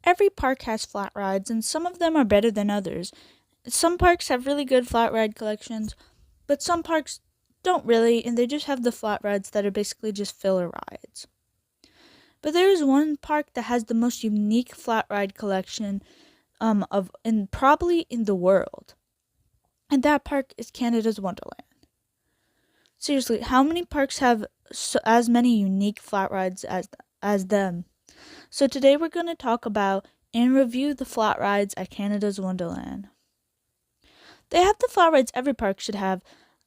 Every park has flat rides, and some of them are better than others. Some parks have really good flat ride collections, but some parks don't really, and they just have the flat rides that are basically just filler rides. But there is one park that has the most unique flat ride collection of and probably in the world. And that park is Canada's Wonderland. Seriously, how many parks have as many unique flat rides as them? So today we're going to talk about and review the flat rides at Canada's Wonderland. They have the flat rides every park should have,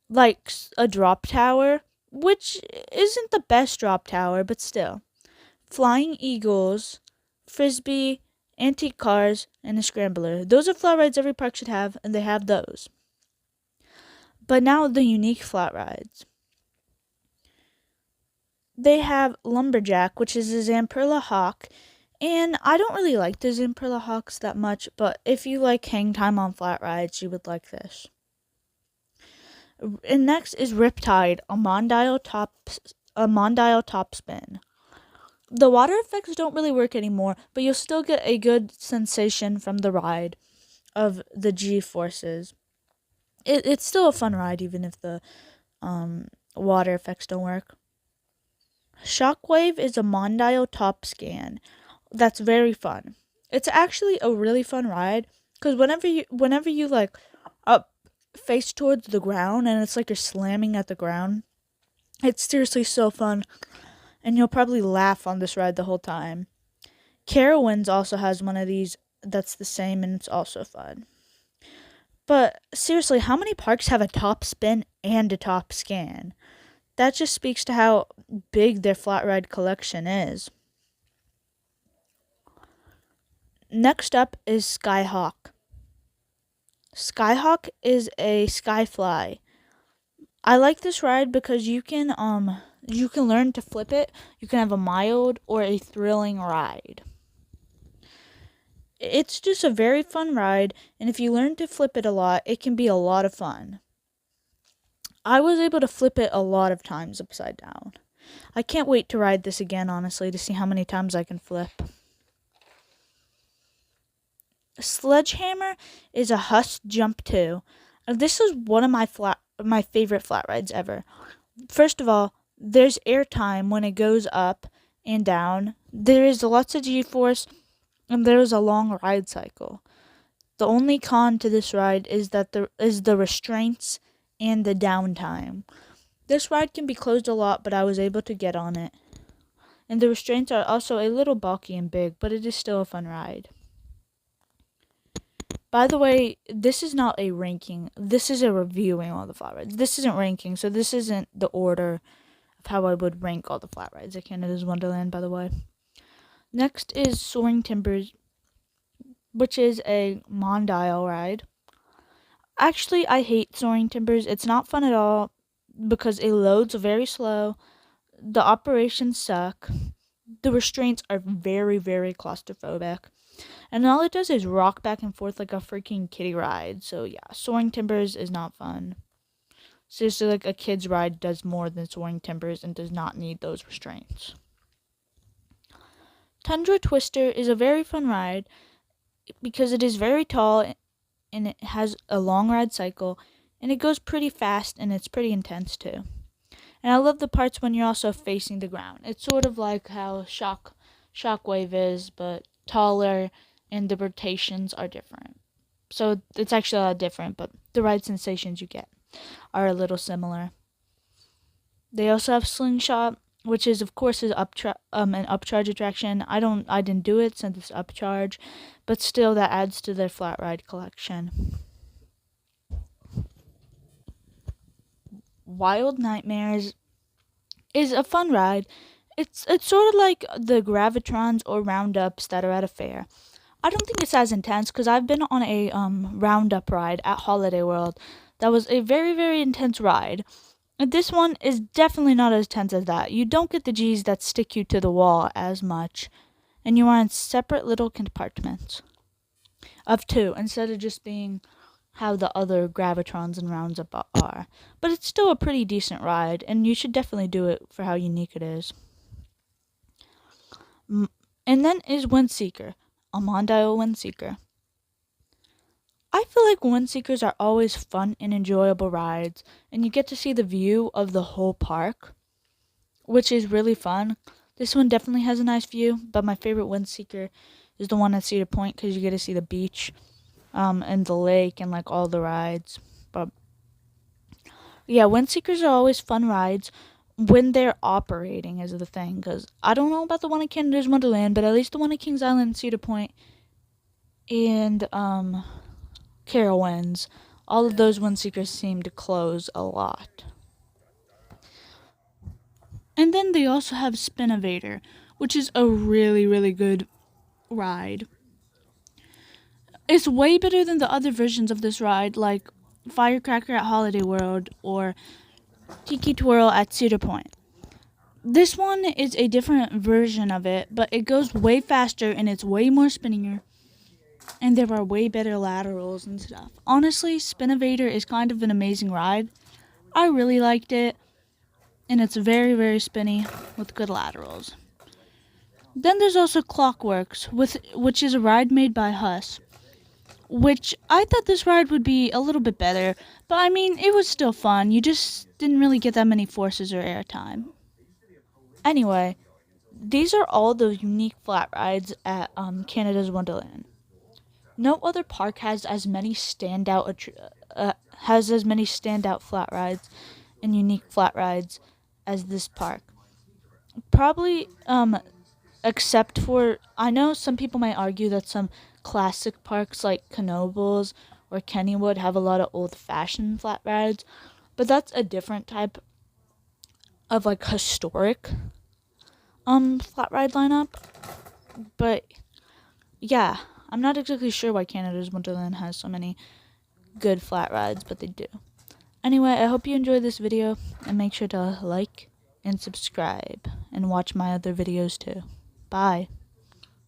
like a drop tower, which isn't the best drop tower, but still. Flying Eagles, Frisbee, antique cars, and a scrambler. Those are flat rides every park should have, and they have those. But now the unique flat rides. They have Lumberjack, which is a Zamperla Hawk, and I don't really like the Zamperla Hawks that much, but if you like hang time on flat rides, you would like this. And next is Riptide, a Mondial top spin. The water effects don't really work anymore, but you'll still get a good sensation from the ride of the G-forces. It's still a fun ride, even if the water effects don't work. Shockwave is a Mondial top scan. That's very fun. It's actually a really fun ride because whenever you like up face towards the ground and it's like you're slamming at the ground, it's seriously so fun, and you'll probably laugh on this ride the whole time. Carowinds also has one of these that's the same, and it's also fun. But seriously, how many parks have a top spin and a top scan? That just speaks to how big their flat ride collection is. Next up is Skyhawk. Skyhawk is a Skyfly. I like this ride because you can learn to flip it. You can have a mild or a thrilling ride. It's just a very fun ride, and if you learn to flip it a lot, it can be a lot of fun. I was able to flip it a lot of times upside down. I can't wait to ride this again, honestly, to see how many times I can flip. Sledgehammer is a Huss Jump 2. This is one of my favorite flat rides ever. First of all, there's airtime when it goes up and down. There is lots of G-force, and there is a long ride cycle. The only con to this ride is that there is the restraints and the downtime. This ride can be closed a lot, but I was able to get on it. And the restraints are also a little bulky and big, but it is still a fun ride. By the way, this is not a ranking. This is a reviewing all the flat rides. This isn't ranking, so this isn't the order of how I would rank all the flat rides at Canada's Wonderland, by the way. Next is Soaring Timbers, which is a Mondial ride. Actually, I hate Soaring Timbers. It's not fun at all because it loads very slow. The operations suck. The restraints are very, very claustrophobic. And all it does is rock back and forth like a freaking kiddie ride. So yeah, Soaring Timbers is not fun. Seriously, like a kid's ride does more than Soaring Timbers and does not need those restraints. Tundra Twister is a very fun ride because it is very tall and it has a long ride cycle, and it goes pretty fast, and it's pretty intense too. And I love the parts when you're also facing the ground. It's sort of like how Shockwave is, but taller, and the rotations are different. So it's actually a lot different, but the ride sensations you get are a little similar. They also have Slingshot, which is of course an upcharge attraction. I didn't do it since it's upcharge, but still that adds to their flat ride collection. Wild Nightmares is a fun ride. It's sort of like the Gravitrons or Roundups that are at a fair. I don't think it's as intense because I've been on a Roundup ride at Holiday World. That was a very, very intense ride. This one is definitely not as tense as that. You don't get the G's that stick you to the wall as much, and you are in separate little compartments of two instead of just being how the other Gravitrons and Roundup are. But it's still a pretty decent ride, and you should definitely do it for how unique it is. And then is Windseeker, Mondale Windseeker. I feel like Windseekers are always fun and enjoyable rides, and you get to see the view of the whole park, which is really fun. This one definitely has a nice view, but my favorite Windseeker is the one at Cedar Point because you get to see the beach, and the lake and like all the rides. But yeah, Windseekers are always fun rides when they're operating is the thing. Because I don't know about the one at Canada's Wonderland, but at least the one at Kings Island, Cedar Point, and Carowinds, all of those Windseekers seem to close a lot. And then they also have Spinnovator, which is a really, really good ride. It's way better than the other versions of this ride, like Firecracker at Holiday World or Tiki Twirl at Cedar Point. This one is a different version of it, but it goes way faster and it's way more spinnier. And there are way better laterals and stuff. Honestly, Spinnovator is kind of an amazing ride. I really liked it. And it's very, very spinny with good laterals. Then there's also Clockworks, which is a ride made by Huss. Which I thought this ride would be a little bit better. But I mean, it was still fun. You just didn't really get that many forces or airtime. Anyway, these are all the unique flat rides at Canada's Wonderland. No other park has as many standout flat rides and unique flat rides as this park. Probably except for, I know some people might argue that some classic parks like Knoebels or Kennywood have a lot of old-fashioned flat rides, but that's a different type of like historic flat ride lineup. But yeah, I'm not exactly sure why Canada's Wonderland has so many good flat rides, but they do. Anyway, I hope you enjoyed this video, and make sure to like and subscribe and watch my other videos too. Bye.